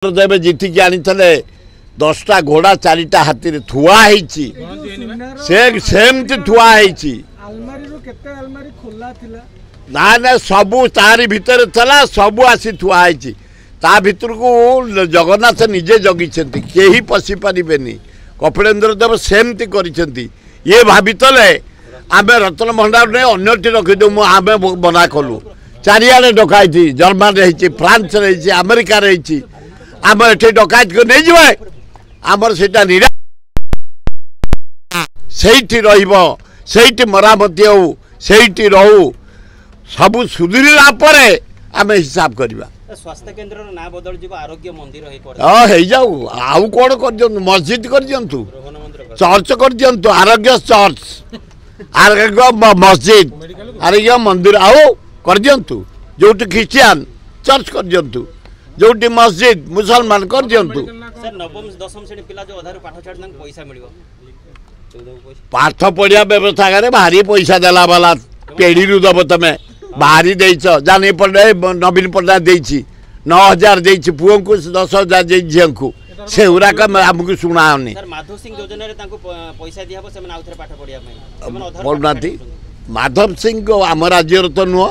देवे जीतिक आनी 10टा घोड़ा 4टा हाथी थुआई सेमती थुआई ना ना सबू तारी भितर चला सबू आसी थुआई ता भितर को जगन्नाथ निजे जगी कहीं पशि पारे कपिलेन्द्र देव सेमती करी ये भावितले आम रत्न भंडार नहीं अन्य रखीदे आम बना कलु चारिड़े डकाई जर्मान रही फ्रांस रही अमेरिका रही आम ये डकायत को नहीं जाए आमर सेटा निरा सेठी रहिबो सेठी मरामती हो सेठी रहू सबू सुधीरा परे आम हिसाब करवा स्वास्थ्य केन्द्र ना बदल जीव आरोग्य मंदिर हो जाऊ आउ कौन कर मस्जिद कर दिंतु चर्च कर दिंतु आरोग्य चर्च आरोग्य मस्जिद आरोग्य मंदिर आउ कर दिंतु जो ख्रिस्टियान चर्च कर दिंतु जो मस्जिद मुसलमान कर दिंतु सर नवम दशम श्रेणी पिला जो अधार पाठ छाड़ पैसा मिल पाठ पढ़िया व्यवस्था करे भारी पैसा देला वाला पेढ़ी रू दब तमें भारी देच जानी पड़े नवीन पट्टनायक देछि 9,000 देछि पुओ को 10,000 दे झियो को से उराक हमको सुनाओनी सर माधव सिंह योजना रे तांको पैसा दिया हो से आउथरे पाठ पढ़िया में बोलनाती माधव सिंह को आम राज्य तो नुह।